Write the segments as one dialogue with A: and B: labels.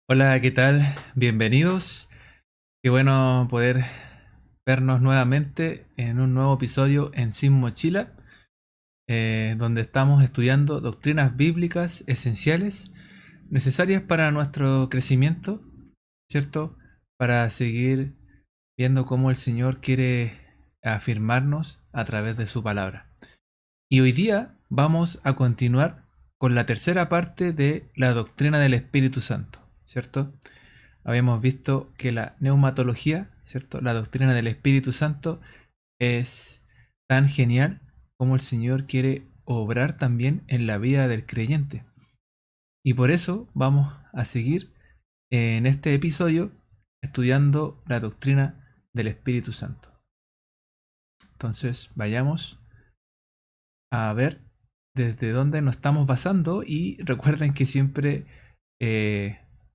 A: Hola, ¿qué tal? Bienvenidos. Qué bueno poder vernos nuevamente en un nuevo episodio en Sin Mochila, donde estamos estudiando doctrinas bíblicas esenciales necesarias para nuestro crecimiento, ¿cierto? Para seguir viendo cómo el Señor quiere afirmarnos a través de su palabra. Y hoy día vamos a continuar con la tercera parte de la doctrina del Espíritu Santo, ¿cierto? Habíamos visto que la neumatología, ¿cierto? La doctrina del Espíritu Santo es tan genial como el Señor quiere obrar también en la vida del creyente. Y por eso vamos a seguir en este episodio estudiando la doctrina del Espíritu Santo. Entonces vayamos a ver desde dónde nos estamos basando y recuerden que siempre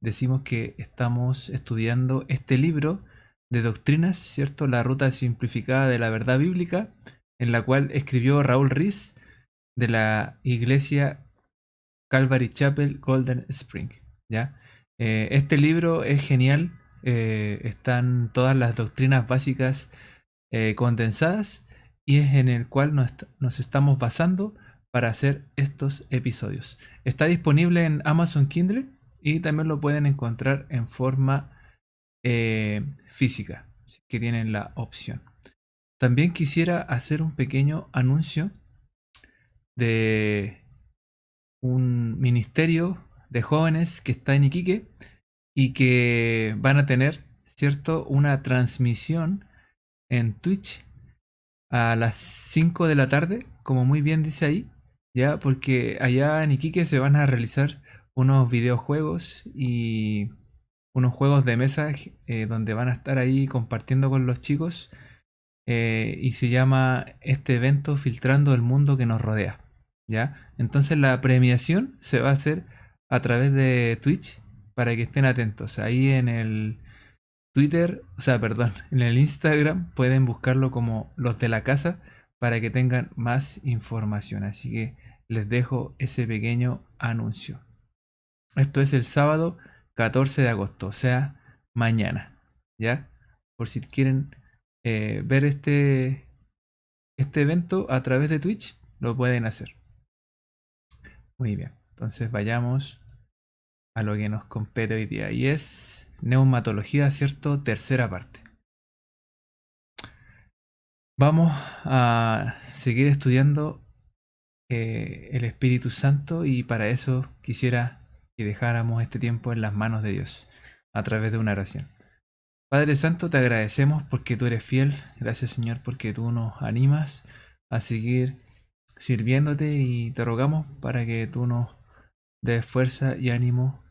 A: decimos que estamos estudiando este libro de doctrinas, ¿cierto? La ruta simplificada de la verdad bíblica, en la cual escribió Raúl Riz de la iglesia Calvary Chapel Golden Spring, ¿ya? Este libro es genial, están todas las doctrinas básicas condensadas y es en el cual nos estamos basando para hacer estos episodios. Está disponible en Amazon Kindle y también lo pueden encontrar en forma física, si que tienen la opción. También quisiera hacer un pequeño anuncio de un ministerio de jóvenes que está en Iquique y que van a tener, ¿cierto?, una transmisión en Twitch a las 5 de la tarde, como muy bien dice ahí, ya, porque allá en Iquique se van a realizar unos videojuegos y unos juegos de mesa donde van a estar ahí compartiendo con los chicos y se llama este evento Filtrando el mundo que nos rodea, ¿ya? Entonces la premiación se va a hacer a través de Twitch para que estén atentos. Ahí en el Twitter, o sea, perdón, en el Instagram pueden buscarlo como los de la casa para que tengan más información. Así que les dejo ese pequeño anuncio. Esto es el sábado 14 de agosto, o sea, mañana, ¿ya? Por si quieren ver este evento a través de Twitch, lo pueden hacer. Muy bien, entonces vayamos a lo que nos compete hoy día y es neumatología, ¿cierto? Tercera parte. Vamos a seguir estudiando el Espíritu Santo y para eso quisiera que dejáramos este tiempo en las manos de Dios a través de una oración. Padre Santo, te agradecemos porque tú eres fiel. Gracias, Señor, porque tú nos animas a seguir sirviéndote y te rogamos para que tú nos des fuerza y ánimo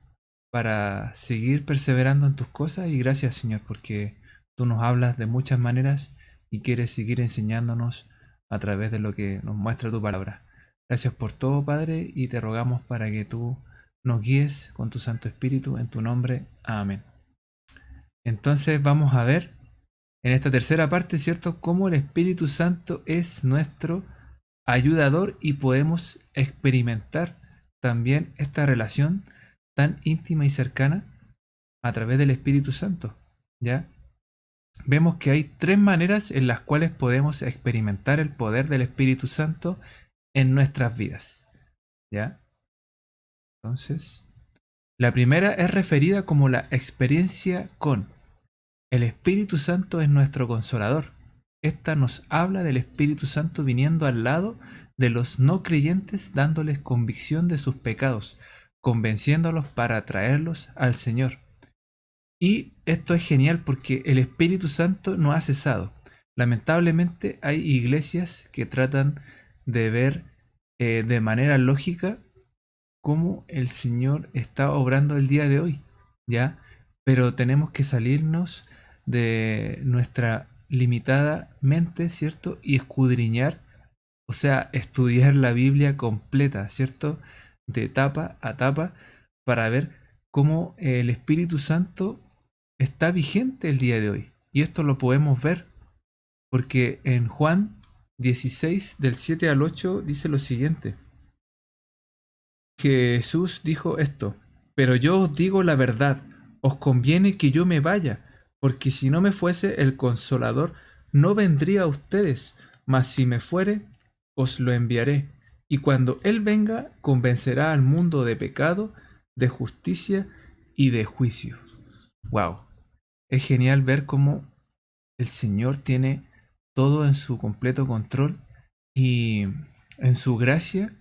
A: para seguir perseverando en tus cosas. Y gracias, Señor, porque tú nos hablas de muchas maneras y quieres seguir enseñándonos a través de lo que nos muestra tu palabra. Gracias por todo, Padre, y te rogamos para que tú nos guíes con tu Santo Espíritu en tu nombre. Amén. Entonces vamos a ver en esta tercera parte, ¿cierto?, cómo el Espíritu Santo es nuestro ayudador y podemos experimentar también esta relación tan íntima y cercana a través del Espíritu Santo, ¿ya? Vemos que hay tres maneras en las cuales podemos experimentar el poder del Espíritu Santo en nuestras vidas, ¿ya? Entonces, la primera es referida como la experiencia con. El Espíritu Santo es nuestro consolador. Esta nos habla del Espíritu Santo viniendo al lado de los no creyentes, dándoles convicción de sus pecados, convenciéndolos para atraerlos al Señor. Y esto es genial porque el Espíritu Santo no ha cesado. Lamentablemente hay iglesias que tratan de ver de manera lógica cómo el Señor está obrando el día de hoy, ¿ya? Pero tenemos que salirnos de nuestra limitada mente, ¿cierto? Y escudriñar, o sea, estudiar la Biblia completa, ¿cierto? De etapa a etapa para ver cómo el Espíritu Santo está vigente el día de hoy, Y esto lo podemos ver porque en Juan 16, del 7 al 8, dice lo siguiente. Jesús dijo esto: pero yo os digo la verdad, os conviene que yo me vaya, porque si no me fuese, el Consolador no vendría a ustedes, mas si me fuere, os lo enviaré. Y cuando Él venga, convencerá al mundo de pecado, de justicia y de juicio. Wow, es genial ver cómo el Señor tiene todo en su completo control y en su gracia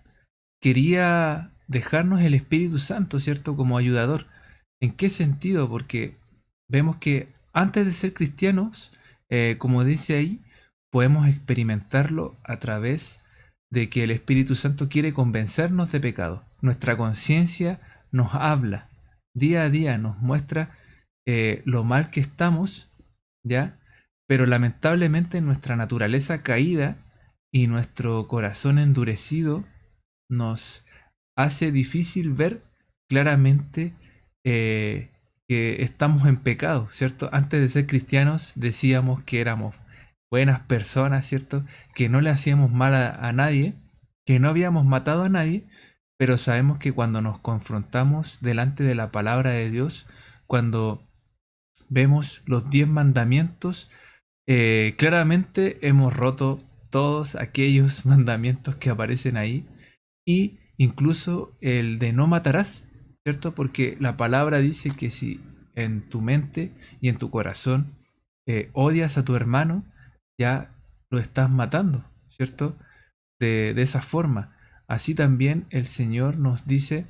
A: quería dejarnos el Espíritu Santo, ¿cierto? Como ayudador. ¿En qué sentido? Porque vemos que antes de ser cristianos, como dice ahí, podemos experimentarlo a través de que el Espíritu Santo quiere convencernos de pecado. Nuestra conciencia nos habla día a día, nos muestra lo mal que estamos, ¿ya? Pero lamentablemente nuestra naturaleza caída y nuestro corazón endurecido nos hace difícil ver claramente que estamos en pecado, ¿cierto? Antes de ser cristianos decíamos que éramos buenas personas, ¿cierto? Que no le hacíamos mal a nadie, que no habíamos matado a nadie, pero sabemos que cuando nos confrontamos delante de la palabra de Dios, cuando vemos los 10 mandamientos, claramente hemos roto todos aquellos mandamientos que aparecen ahí y incluso el de no matarás, ¿cierto? Porque la palabra dice que si en tu mente y en tu corazón odias a tu hermano, ya lo estás matando, ¿cierto? De esa forma. Así también el Señor nos dice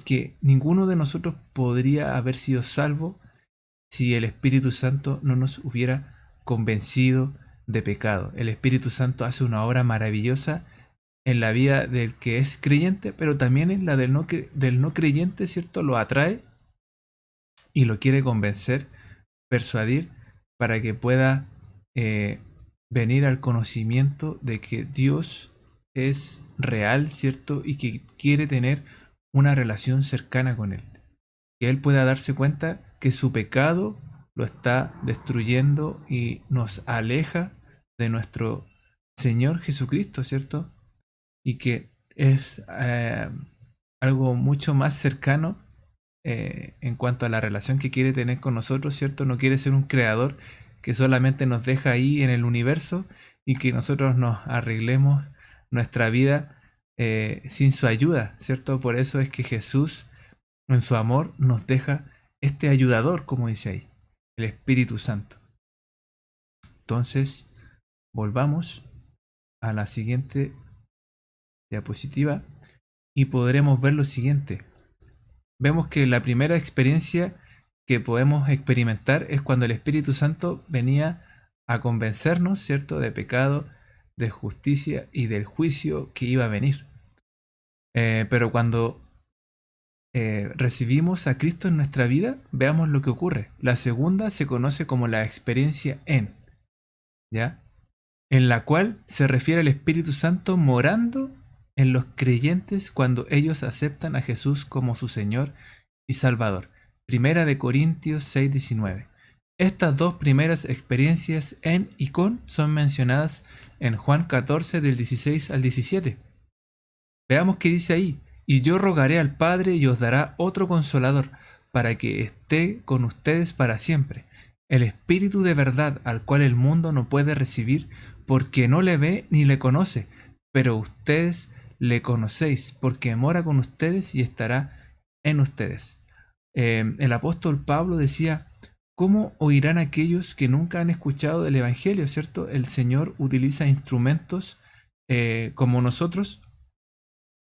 A: que ninguno de nosotros podría haber sido salvo si el Espíritu Santo no nos hubiera convencido de pecado. El Espíritu Santo hace una obra maravillosa en la vida del que es creyente, pero también en la del no creyente, ¿cierto? Lo atrae y lo quiere convencer, persuadir, para que pueda eh, venir al conocimiento de que Dios es real, ¿cierto? Y que quiere tener una relación cercana con Él. Que Él pueda darse cuenta que su pecado lo está destruyendo y nos aleja de nuestro Señor Jesucristo, ¿cierto? Y que es algo mucho más cercano en cuanto a la relación que quiere tener con nosotros, ¿cierto? No quiere ser un creador que solamente nos deja ahí en el universo y que nosotros nos arreglemos nuestra vida sin su ayuda, ¿cierto? Por eso es que Jesús, en su amor, nos deja este ayudador, como dice ahí, el Espíritu Santo. Entonces, volvamos a la siguiente diapositiva y podremos ver lo siguiente. Vemos que la primera experiencia que podemos experimentar es cuando el Espíritu Santo venía a convencernos, ¿cierto?, de pecado, de justicia y del juicio que iba a venir. Pero cuando recibimos a Cristo en nuestra vida, veamos lo que ocurre. La segunda se conoce como la experiencia ¿ya? En la cual se refiere al Espíritu Santo morando en los creyentes cuando ellos aceptan a Jesús como su Señor y Salvador. Primera de Corintios 6:19. Estas dos primeras experiencias en y con son mencionadas en Juan 14 del 16 al 17. Veamos qué dice ahí. Y yo rogaré al Padre y os dará otro consolador, para que esté con ustedes para siempre. El Espíritu de verdad, al cual el mundo no puede recibir, porque no le ve ni le conoce, pero ustedes le conocéis, porque mora con ustedes y estará en ustedes. El apóstol Pablo decía: ¿cómo oirán aquellos que nunca han escuchado del Evangelio? ¿Cierto? El Señor utiliza instrumentos como nosotros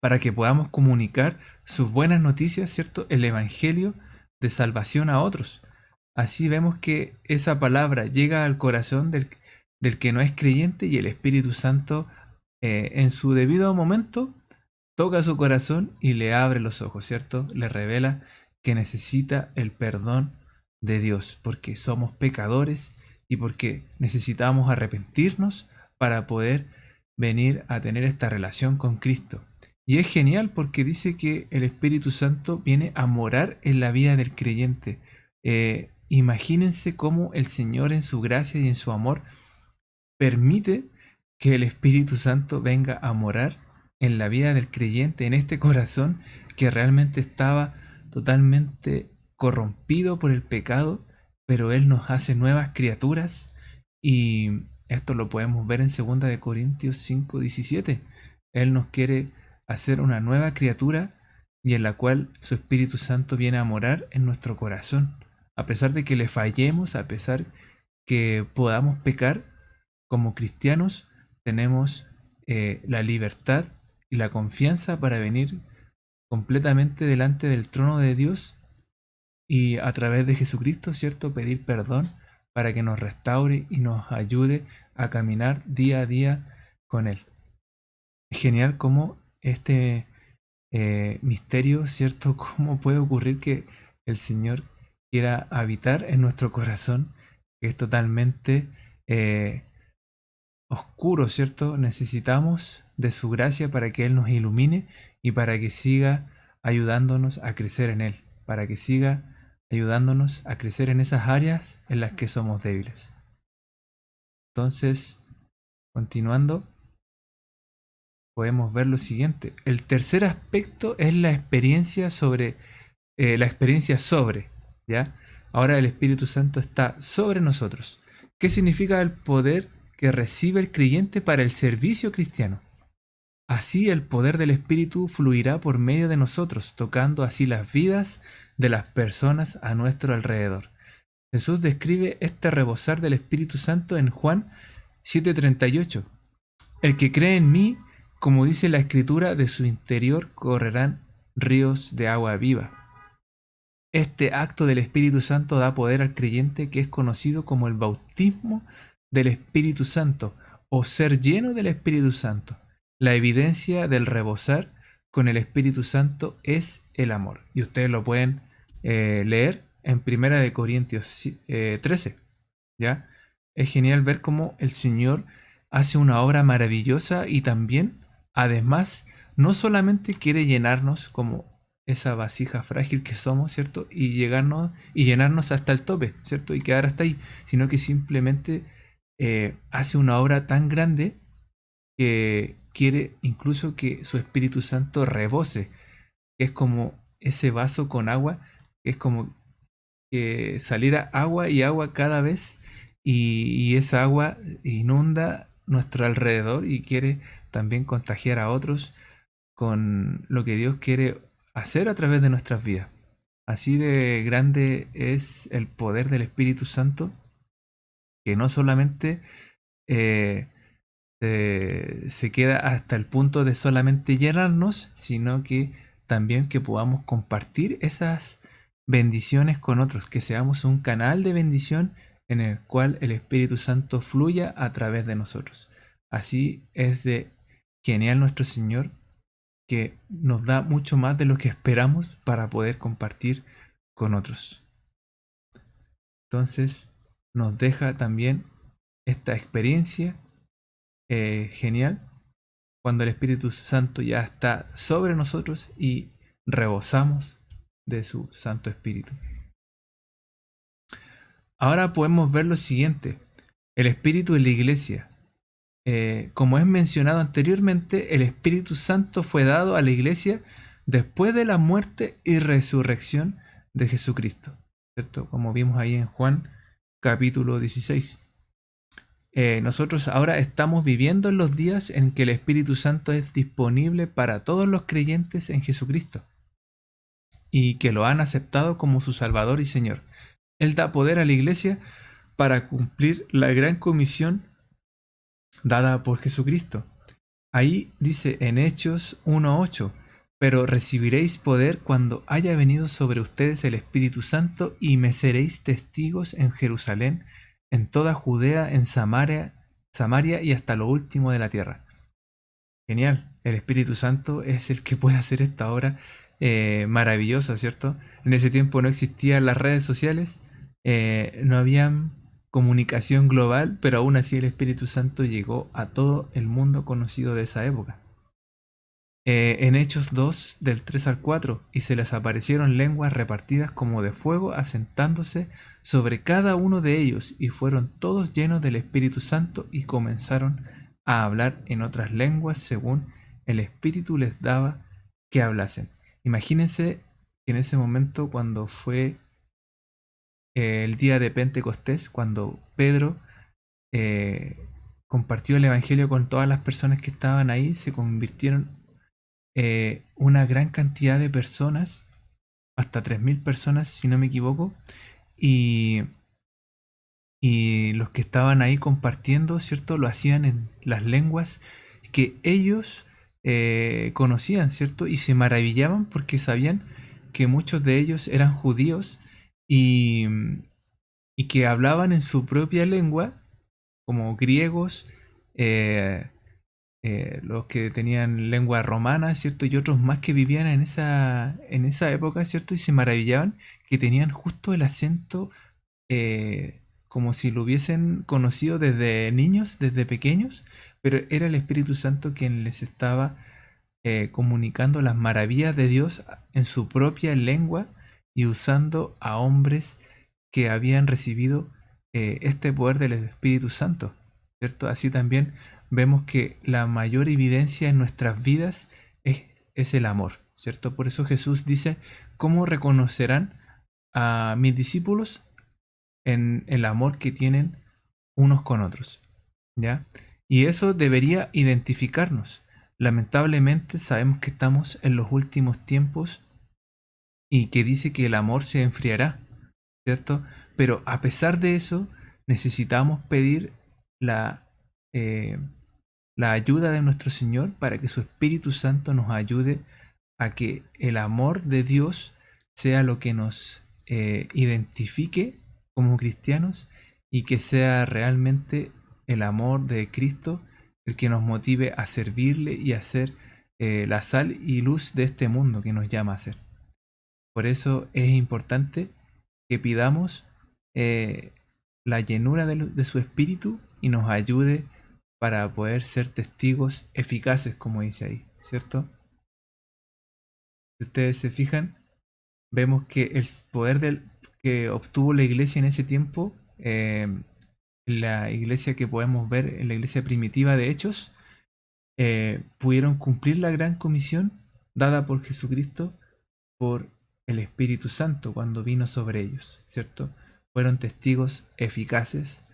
A: para que podamos comunicar sus buenas noticias, ¿cierto? El Evangelio de salvación a otros. Así vemos que esa palabra llega al corazón del que no es creyente y el Espíritu Santo en su debido momento toca su corazón y le abre los ojos, ¿cierto? Le revela que necesita el perdón de Dios, porque somos pecadores y porque necesitamos arrepentirnos para poder venir a tener esta relación con Cristo. Y es genial porque dice que el Espíritu Santo viene a morar en la vida del creyente. imagínense cómo el Señor en su gracia y en su amor permite que el Espíritu Santo venga a morar en la vida del creyente, en este corazón que realmente estaba totalmente corrompido por el pecado, pero Él nos hace nuevas criaturas y esto lo podemos ver en 2 Corintios 5:17. Él nos quiere hacer una nueva criatura y en la cual su Espíritu Santo viene a morar en nuestro corazón. A pesar de que le fallemos, a pesar que podamos pecar, como cristianos tenemos la libertad y la confianza para venir completamente delante del trono de Dios y a través de Jesucristo, ¿cierto? Pedir perdón para que nos restaure y nos ayude a caminar día a día con Él. Es genial cómo este misterio, ¿cierto? ¿Cómo puede ocurrir que el Señor quiera habitar en nuestro corazón, que es totalmente oscuro, ¿cierto? Necesitamos de su gracia para que Él nos ilumine y para que siga ayudándonos a crecer en Él, para que siga ayudándonos a crecer en esas áreas en las que somos débiles. Entonces, continuando, podemos ver lo siguiente. El tercer aspecto es la experiencia sobre, ¿ya? Ahora el Espíritu Santo está sobre nosotros. ¿Qué significa el poder que recibe el creyente para el servicio cristiano? Así el poder del Espíritu fluirá por medio de nosotros, tocando así las vidas de las personas a nuestro alrededor. Jesús describe este rebosar del Espíritu Santo en Juan 7:38. El que cree en mí, como dice la Escritura, de su interior correrán ríos de agua viva. Este acto del Espíritu Santo da poder al creyente, que es conocido como el bautismo del Espíritu Santo o ser lleno del Espíritu Santo. La evidencia del rebosar con el Espíritu Santo es el amor. Y ustedes lo pueden leer en 1 Corintios 13. ¿Ya? Es genial ver cómo el Señor hace una obra maravillosa y también, además, no solamente quiere llenarnos como esa vasija frágil que somos, ¿cierto? Y llenarnos hasta el tope, ¿cierto? Y quedar hasta ahí, sino que simplemente hace una obra tan grande que quiere incluso que su Espíritu Santo rebose, que es como ese vaso con agua, que es como que saliera agua y agua cada vez y esa agua inunda nuestro alrededor y quiere también contagiar a otros con lo que Dios quiere hacer a través de nuestras vidas. Así de grande es el poder del Espíritu Santo, que no solamente eh, se queda hasta el punto de solamente llenarnos, sino que también que podamos compartir esas bendiciones con otros, que seamos un canal de bendición en el cual el Espíritu Santo fluya a través de nosotros. Así es de genial nuestro Señor, que nos da mucho más de lo que esperamos para poder compartir con otros. Entonces, nos deja también esta experiencia genial cuando el Espíritu Santo ya está sobre nosotros y rebosamos de su Santo Espíritu. Ahora podemos ver lo siguiente: el Espíritu en la iglesia. Como es mencionado anteriormente, el Espíritu Santo fue dado a la iglesia después de la muerte y resurrección de Jesucristo, ¿cierto? Como vimos ahí en Juan capítulo 16. Nosotros ahora estamos viviendo en los días en que el Espíritu Santo es disponible para todos los creyentes en Jesucristo y que lo han aceptado como su Salvador y Señor. Él da poder a la iglesia para cumplir la gran comisión dada por Jesucristo. Ahí dice en Hechos 1:8, pero recibiréis poder cuando haya venido sobre ustedes el Espíritu Santo y me seréis testigos en Jerusalén, en toda Judea, en Samaria y hasta lo último de la tierra. Genial, el Espíritu Santo es el que puede hacer esta obra maravillosa, ¿cierto? En ese tiempo no existían las redes sociales, no había comunicación global, pero aún así el Espíritu Santo llegó a todo el mundo conocido de esa época. En Hechos 2, del 3 al 4, y se les aparecieron lenguas repartidas como de fuego, asentándose sobre cada uno de ellos, y fueron todos llenos del Espíritu Santo y comenzaron a hablar en otras lenguas según el Espíritu les daba que hablasen. Imagínense que en ese momento, cuando fue el día de Pentecostés, cuando Pedro eh, compartió el Evangelio con todas las personas que estaban ahí, se convirtieron una gran cantidad de personas, hasta 3.000 personas si no me equivoco, y, y los que estaban ahí compartiendo, ¿cierto? Lo hacían en las lenguas que ellos conocían, ¿cierto? Y se maravillaban porque sabían que muchos de ellos eran judíos y, y que hablaban en su propia lengua, como griegos, eh, los que tenían lengua romana, ¿cierto? Y otros más que vivían en esa época, ¿cierto? Y se maravillaban que tenían justo el acento como si lo hubiesen conocido desde niños, desde pequeños, pero era el Espíritu Santo quien les estaba comunicando las maravillas de Dios en su propia lengua y usando a hombres que habían recibido este poder del Espíritu Santo, ¿cierto? Así también vemos que la mayor evidencia en nuestras vidas es el amor, ¿cierto? Por eso Jesús dice, ¿cómo reconocerán a mis discípulos en el amor que tienen unos con otros? ¿Ya? Y eso debería identificarnos. Lamentablemente sabemos que estamos en los últimos tiempos y que dice que el amor se enfriará, ¿cierto? Pero a pesar de eso, necesitamos pedir la, eh, la ayuda de nuestro Señor para que su Espíritu Santo nos ayude a que el amor de Dios sea lo que nos identifique como cristianos y que sea realmente el amor de Cristo el que nos motive a servirle y a ser la sal y luz de este mundo que nos llama a ser. Por eso es importante que pidamos eh, la llenura de su espíritu y nos ayude para poder ser testigos eficaces, como dice ahí, ¿cierto? Si ustedes se fijan, vemos que el poder que obtuvo la iglesia en ese tiempo, la iglesia que podemos ver en la iglesia primitiva de Hechos, pudieron cumplir la gran comisión dada por Jesucristo por el Espíritu Santo cuando vino sobre ellos, ¿cierto? Fueron testigos eficaces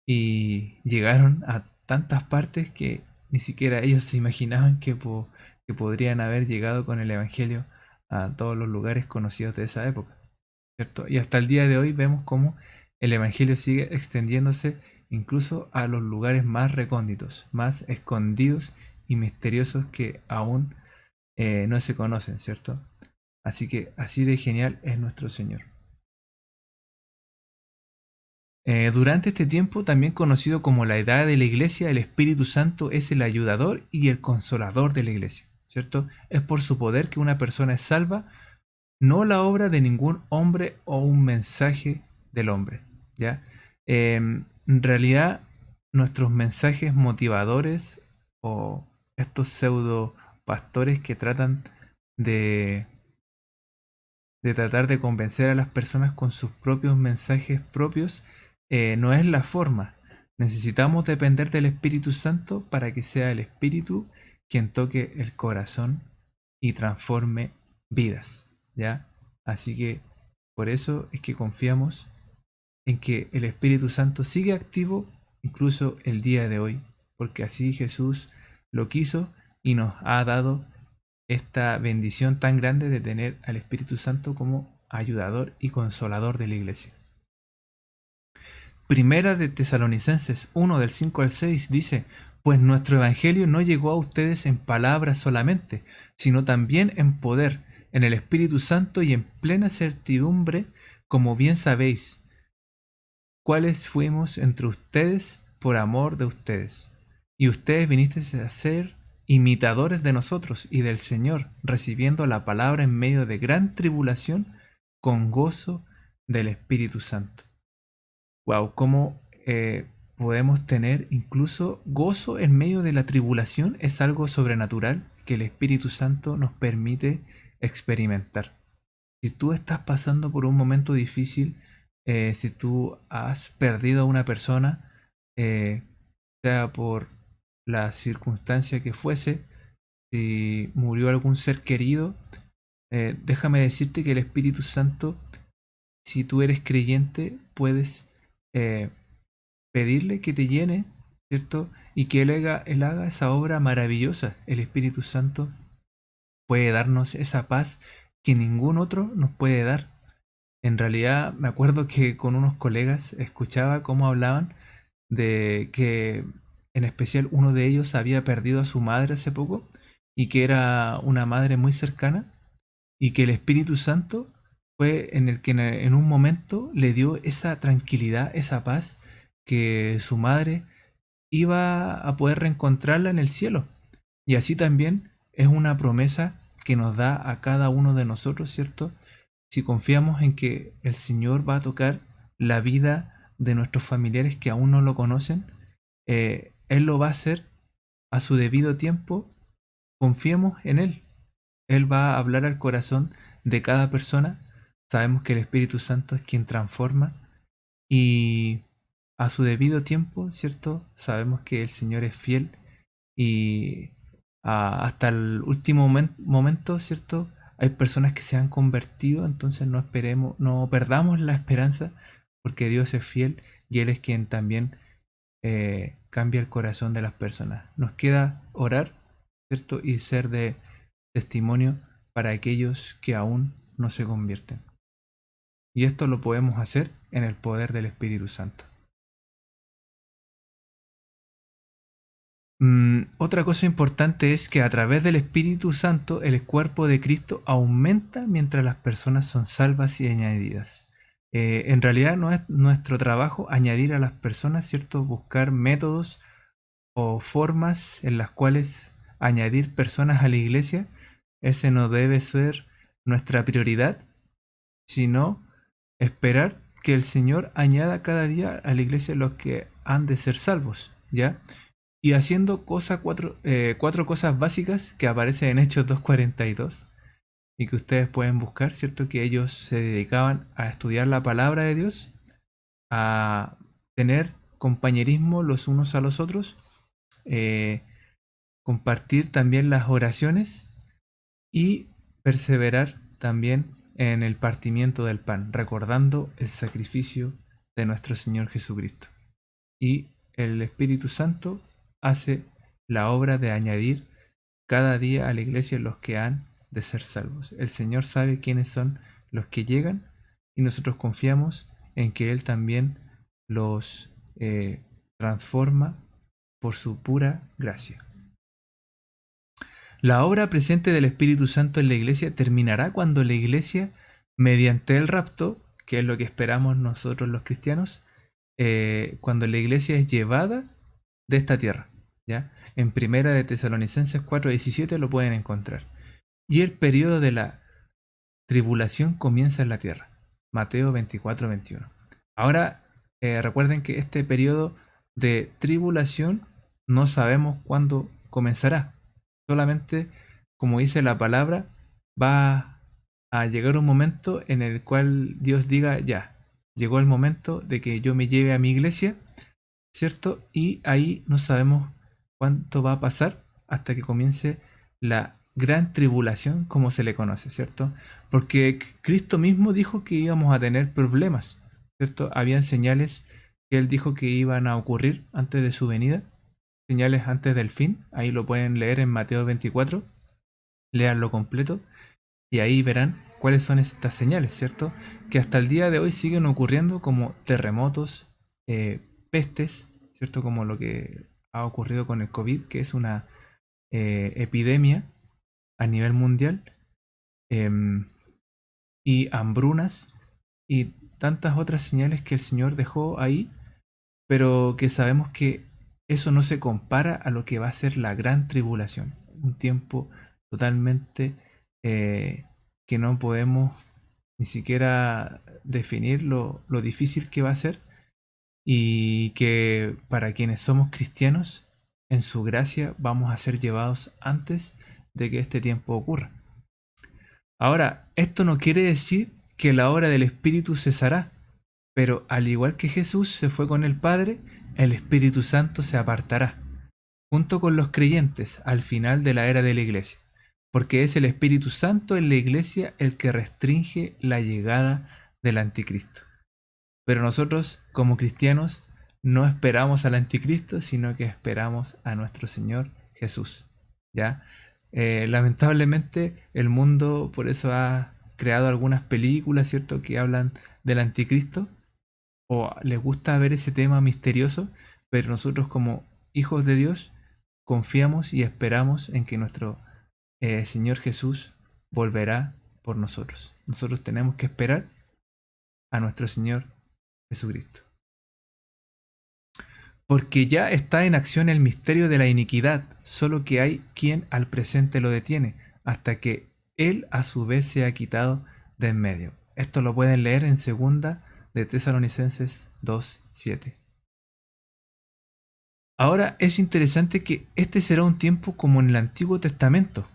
A: y llegaron a tantas partes que ni siquiera ellos se imaginaban que podrían haber llegado con el Evangelio a todos los lugares conocidos de esa época, ¿cierto? Y hasta el día de hoy vemos cómo el Evangelio sigue extendiéndose incluso a los lugares más recónditos, más escondidos y misteriosos que aún no se conocen, ¿cierto? Así que así de genial es nuestro Señor. Durante este tiempo, también conocido como la edad de la iglesia, el Espíritu Santo es el ayudador y el consolador de la iglesia, ¿cierto? Es por su poder que una persona es salva, no la obra de ningún hombre o un mensaje del hombre, ¿ya? En realidad, nuestros mensajes motivadores o estos pseudo pastores que tratan de tratar de convencer a las personas con sus propios mensajes propios, no es la forma. Necesitamos depender del Espíritu Santo para que sea el Espíritu quien toque el corazón y transforme vidas, ¿ya? Así que por eso es que confiamos en que el Espíritu Santo sigue activo incluso el día de hoy, porque así Jesús lo quiso y nos ha dado esta bendición tan grande de tener al Espíritu Santo como ayudador y consolador de la iglesia. Primera de Tesalonicenses 1 del 5 al 6 dice, pues nuestro Evangelio no llegó a ustedes en palabras solamente, sino también en poder, en el Espíritu Santo y en plena certidumbre, como bien sabéis, cuáles fuimos entre ustedes por amor de ustedes. Y ustedes vinisteis a ser imitadores de nosotros y del Señor, recibiendo la palabra en medio de gran tribulación con gozo del Espíritu Santo. Wow, cómo podemos tener incluso gozo en medio de la tribulación es algo sobrenatural que el Espíritu Santo nos permite experimentar. Si tú estás pasando por un momento difícil, si tú has perdido a una persona, eh, sea por la circunstancia que fuese, si murió algún ser querido, déjame decirte que el Espíritu Santo, si tú eres creyente, puedes eh, pedirle que te llene, ¿cierto? Y que él haga esa obra maravillosa. El Espíritu Santo puede darnos esa paz que ningún otro nos puede dar. En realidad, me acuerdo que con unos colegas escuchaba cómo hablaban de que, en especial, uno de ellos había perdido a su madre hace poco y que era una madre muy cercana y que el Espíritu Santo fue en el que en un momento le dio esa tranquilidad, esa paz, que su madre iba a poder reencontrarla en el cielo. Y así también es una promesa que nos da a cada uno de nosotros, ¿cierto? Si confiamos en que el Señor va a tocar la vida de nuestros familiares que aún no lo conocen, Él lo va a hacer a su debido tiempo. Confiemos en Él. Él va a hablar al corazón de cada persona. Sabemos que el Espíritu Santo es quien transforma y a su debido tiempo, ¿cierto? Sabemos que el Señor es fiel y hasta el último momento, ¿cierto? Hay personas que se han convertido, entonces no esperemos, no perdamos la esperanza, porque Dios es fiel y Él es quien también cambia el corazón de las personas. Nos queda orar, ¿cierto? Y ser de testimonio para aquellos que aún no se convierten. Y esto lo podemos hacer en el poder del Espíritu Santo. Otra cosa importante es que a través del Espíritu Santo el cuerpo de Cristo aumenta mientras las personas son salvas y añadidas. En realidad no es nuestro trabajo añadir a las personas, ¿cierto? Buscar métodos o formas en las cuales añadir personas a la iglesia. Ese no debe ser nuestra prioridad, sino esperar que el Señor añada cada día a la iglesia los que han de ser salvos, ¿ya? Y haciendo cuatro cosas básicas que aparecen en Hechos 2:42 y que ustedes pueden buscar, ¿cierto? Que ellos se dedicaban a estudiar la palabra de Dios, a tener compañerismo los unos a los otros, eh, compartir también las oraciones y perseverar también en el partimiento del pan, recordando el sacrificio de nuestro Señor Jesucristo. Y el Espíritu Santo hace la obra de añadir cada día a la iglesia los que han de ser salvos. El Señor sabe quiénes son los que llegan y nosotros confiamos en que Él también los transforma por su pura gracia. La obra presente del Espíritu Santo en la iglesia terminará cuando la iglesia, mediante el rapto, que es lo que esperamos nosotros los cristianos, cuando la iglesia es llevada de esta tierra. ¿Ya? En Primera de Tesalonicenses 4:17 lo pueden encontrar. Y el periodo de la tribulación comienza en la tierra. Mateo 24:21. Ahora, recuerden que este periodo de tribulación no sabemos cuándo comenzará. Solamente, como dice la palabra, va a llegar un momento en el cual Dios diga, ya, llegó el momento de que yo me lleve a mi iglesia, ¿cierto? Y ahí no sabemos cuánto va a pasar hasta que comience la gran tribulación, como se le conoce, ¿cierto? Porque Cristo mismo dijo que íbamos a tener problemas, ¿cierto? Habían señales que Él dijo que iban a ocurrir antes de su venida, señales antes del fin, ahí lo pueden leer en Mateo 24, leanlo completo, y ahí verán cuáles son estas señales, ¿cierto? Que hasta el día de hoy siguen ocurriendo como terremotos, pestes, ¿cierto? Como lo que ha ocurrido con el COVID, que es una epidemia a nivel mundial, em, y hambrunas y tantas otras señales que el Señor dejó ahí, pero que sabemos que eso no se compara a lo que va a ser la gran tribulación, un tiempo totalmente que no podemos ni siquiera definir lo difícil que va a ser y que para quienes somos cristianos, en su gracia vamos a ser llevados antes de que este tiempo ocurra. Ahora, esto no quiere decir que la obra del Espíritu cesará, pero al igual que Jesús se fue con el Padre, el Espíritu Santo se apartará, junto con los creyentes, al final de la era de la Iglesia, porque es el Espíritu Santo en la Iglesia el que restringe la llegada del Anticristo. Pero nosotros, como cristianos, no esperamos al Anticristo, sino que esperamos a nuestro Señor Jesús. ¿Ya? Lamentablemente, el mundo por eso ha creado algunas películas, ¿cierto?, que hablan del Anticristo, o les gusta ver ese tema misterioso, pero nosotros como hijos de Dios confiamos y esperamos en que nuestro Señor Jesús volverá por nosotros. Nosotros tenemos que esperar a nuestro Señor Jesucristo. Porque ya está en acción el misterio de la iniquidad, solo que hay quien al presente lo detiene, hasta que él a su vez sea quitado de en medio. Esto lo pueden leer en segunda de Tesalonicenses 2:7. Ahora es interesante que este será un tiempo como en el Antiguo Testamento,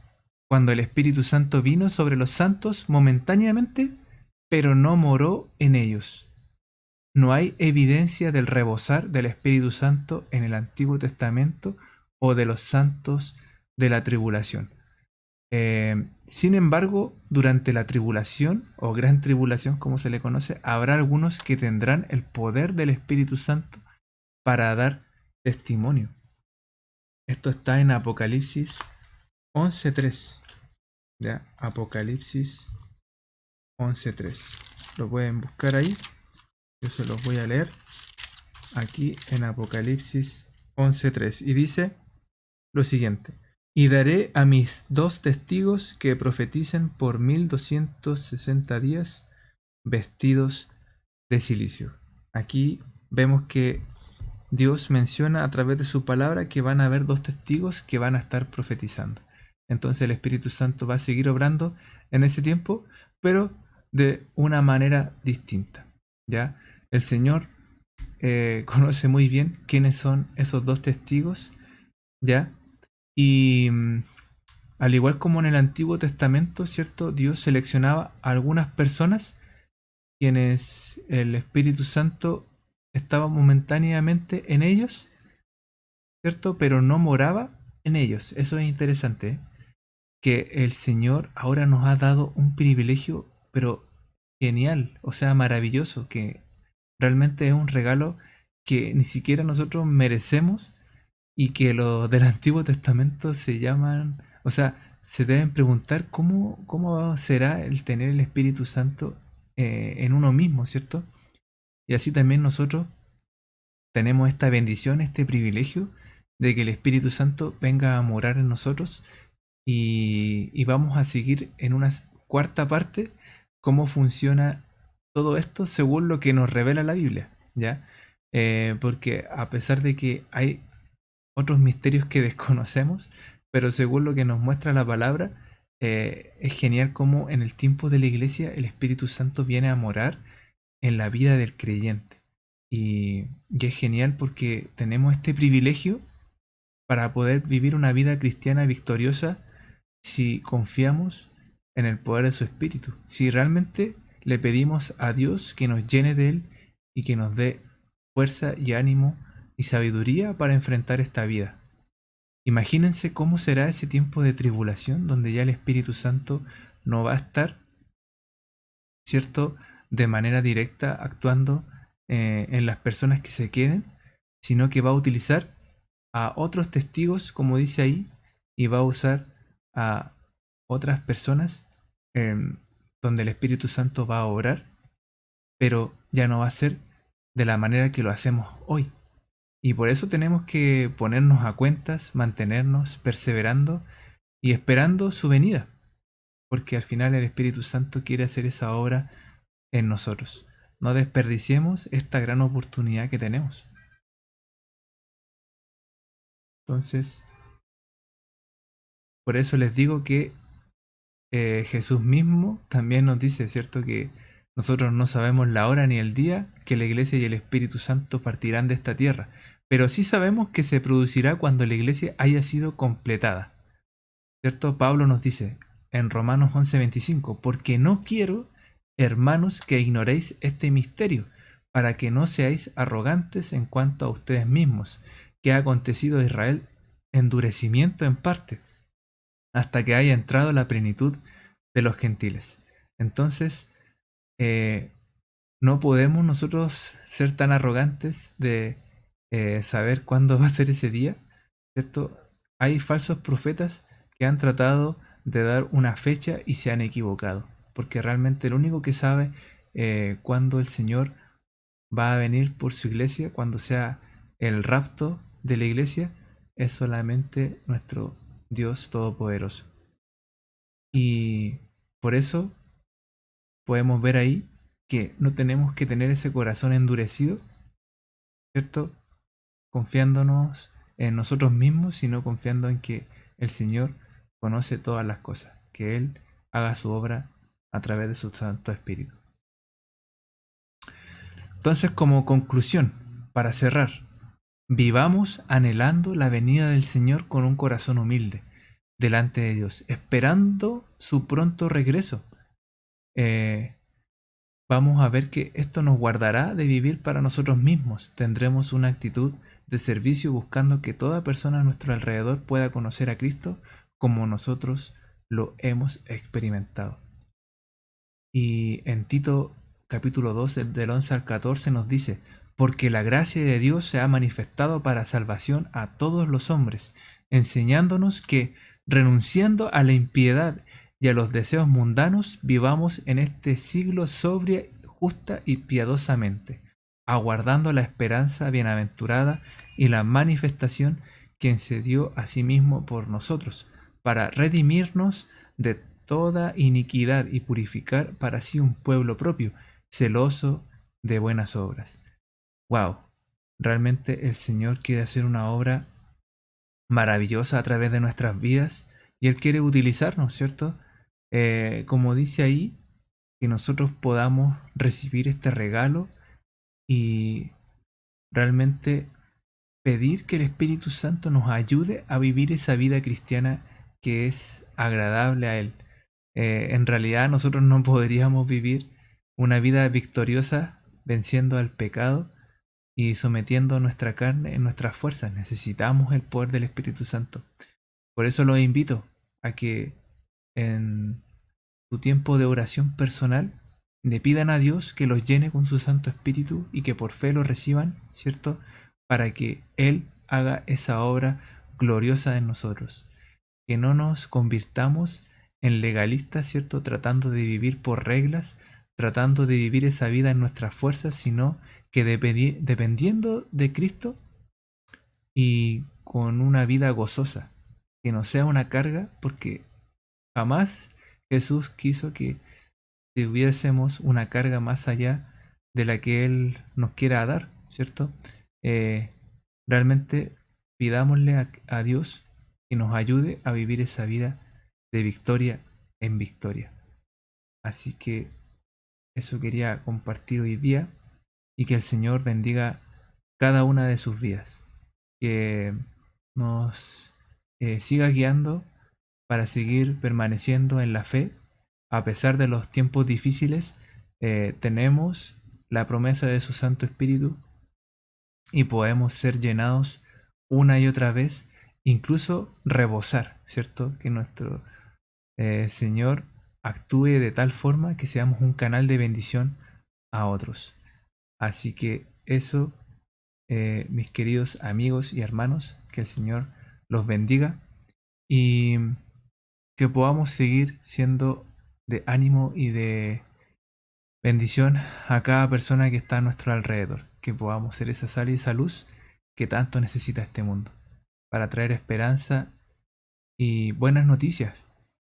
A: cuando el Espíritu Santo vino sobre los santos momentáneamente, pero no moró en ellos. No hay evidencia del rebosar del Espíritu Santo en el Antiguo Testamento o de los santos de la tribulación. Sin embargo, durante la tribulación o gran tribulación, como se le conoce, habrá algunos que tendrán el poder del Espíritu Santo para dar testimonio. Esto está en Apocalipsis 11:3. ¿Ya? Apocalipsis 11:3. Lo pueden buscar ahí. Yo se los voy a leer aquí en Apocalipsis 11:3. Y dice lo siguiente: y daré a mis 2 testigos que profeticen por 1260 días vestidos de silicio. Aquí vemos que Dios menciona a través de su palabra que van a haber 2 testigos que van a estar profetizando. Entonces el Espíritu Santo va a seguir obrando en ese tiempo, pero de una manera distinta. ¿Ya? El Señor conoce muy bien quiénes son esos 2 testigos, ¿ya? Y al igual como en el Antiguo Testamento, ¿cierto? Dios seleccionaba a algunas personas quienes el Espíritu Santo estaba momentáneamente en ellos, ¿cierto? Pero no moraba en ellos. Eso es interesante, ¿eh? Que el Señor ahora nos ha dado un privilegio, pero genial, o sea, maravilloso, que realmente es un regalo que ni siquiera nosotros merecemos y que los del Antiguo Testamento se llaman, o sea, se deben preguntar cómo será el tener el Espíritu Santo en uno mismo, ¿cierto? Y así también nosotros tenemos esta bendición, este privilegio de que el Espíritu Santo venga a morar en nosotros y vamos a seguir en una cuarta parte cómo funciona todo esto según lo que nos revela la Biblia, ¿ya? Porque a pesar de que hay otros misterios que desconocemos, pero según lo que nos muestra la palabra, es genial cómo en el tiempo de la iglesia el Espíritu Santo viene a morar en la vida del creyente. Y es genial porque tenemos este privilegio para poder vivir una vida cristiana victoriosa si confiamos en el poder de su Espíritu, si realmente le pedimos a Dios que nos llene de Él y que nos dé fuerza y ánimo y sabiduría para enfrentar esta vida. Imagínense cómo será ese tiempo de tribulación donde ya el Espíritu Santo no va a estar, ¿cierto?, de manera directa actuando en las personas que se queden, sino que va a utilizar a otros testigos, como dice ahí, y va a usar a otras personas donde el Espíritu Santo va a obrar, pero ya no va a ser de la manera que lo hacemos hoy. Y por eso tenemos que ponernos a cuentas, mantenernos perseverando y esperando su venida, porque al final el Espíritu Santo quiere hacer esa obra en nosotros. No desperdiciemos esta gran oportunidad que tenemos. Entonces, por eso les digo que Jesús mismo también nos dice, ¿cierto?, que nosotros no sabemos la hora ni el día que la Iglesia y el Espíritu Santo partirán de esta tierra, pero sí sabemos que se producirá cuando la Iglesia haya sido completada. ¿cierto? Pablo nos dice en Romanos 11:25, porque no quiero, hermanos, que ignoréis este misterio, para que no seáis arrogantes en cuanto a ustedes mismos, que ha acontecido a Israel endurecimiento en parte, hasta que haya entrado la plenitud de los gentiles. Entonces, eh, no podemos nosotros ser tan arrogantes de saber cuándo va a ser ese día, ¿cierto? Hay falsos profetas que han tratado de dar una fecha y se han equivocado, porque realmente el único que sabe cuándo el Señor va a venir por su iglesia, cuando sea el rapto de la iglesia, es solamente nuestro Dios Todopoderoso. Y por eso podemos ver ahí que no tenemos que tener ese corazón endurecido, ¿cierto? Confiándonos en nosotros mismos, sino confiando en que el Señor conoce todas las cosas, que Él haga su obra a través de su Santo Espíritu. Entonces, como conclusión, para cerrar, vivamos anhelando la venida del Señor con un corazón humilde delante de Dios, esperando su pronto regreso. Eh, Vamos a ver que esto nos guardará de vivir para nosotros mismos. Tendremos una actitud de servicio buscando que toda persona a nuestro alrededor pueda conocer a Cristo como nosotros lo hemos experimentado. Y en Tito capítulo 12 del 11 al 14 nos dice, porque la gracia de Dios se ha manifestado para salvación a todos los hombres, enseñándonos que, renunciando a la impiedad y a los deseos mundanos, vivamos en este siglo sobria, justa y piadosamente, aguardando la esperanza bienaventurada y la manifestación quien se dio a sí mismo por nosotros, para redimirnos de toda iniquidad y purificar para sí un pueblo propio, celoso de buenas obras. Wow, realmente el Señor quiere hacer una obra maravillosa a través de nuestras vidas y Él quiere utilizarnos, ¿cierto? Como dice ahí, que nosotros podamos recibir este regalo y realmente pedir que el Espíritu Santo nos ayude a vivir esa vida cristiana que es agradable a Él. En realidad nosotros no podríamos vivir una vida victoriosa venciendo al pecado y sometiendo nuestra carne en nuestras fuerzas. Necesitamos el poder del Espíritu Santo. Por eso los invito a que en tu tiempo de oración personal le pidan a Dios que los llene con su Santo Espíritu y que por fe lo reciban, ¿cierto? Para que Él haga esa obra gloriosa en nosotros. Que no nos convirtamos en legalistas, ¿cierto? Tratando de vivir por reglas, tratando de vivir esa vida en nuestras fuerzas, sino que dependiendo de Cristo y con una vida gozosa, que no sea una carga, porque jamás Jesús quiso que tuviésemos una carga más allá de la que Él nos quiera dar, ¿cierto? Eh, Realmente pidámosle a Dios que nos ayude a vivir esa vida de victoria en victoria. Así que eso quería compartir hoy día y que el Señor bendiga cada una de sus vidas, que nos siga guiando para seguir permaneciendo en la fe. A pesar de los tiempos difíciles, tenemos la promesa de su Santo Espíritu y podemos ser llenados una y otra vez, incluso rebosar, ¿cierto? Que nuestro Señor actúe de tal forma que seamos un canal de bendición a otros. Así que eso, mis queridos amigos y hermanos, que el Señor los bendiga y que podamos seguir siendo de ánimo y de bendición a cada persona que está a nuestro alrededor, que podamos ser esa sal y esa luz que tanto necesita este mundo, para traer esperanza y buenas noticias,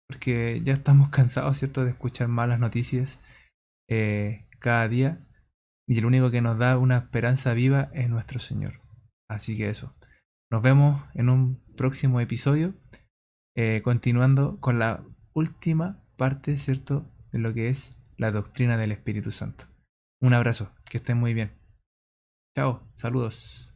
A: porque ya estamos cansados, ¿cierto?, de escuchar malas noticias cada día, y el único que nos da una esperanza viva es nuestro Señor. Así que eso, nos vemos en un próximo episodio, continuando con la última parte, ¿cierto?, de lo que es la doctrina del Espíritu Santo. Un abrazo, que estén muy bien. Chao, saludos.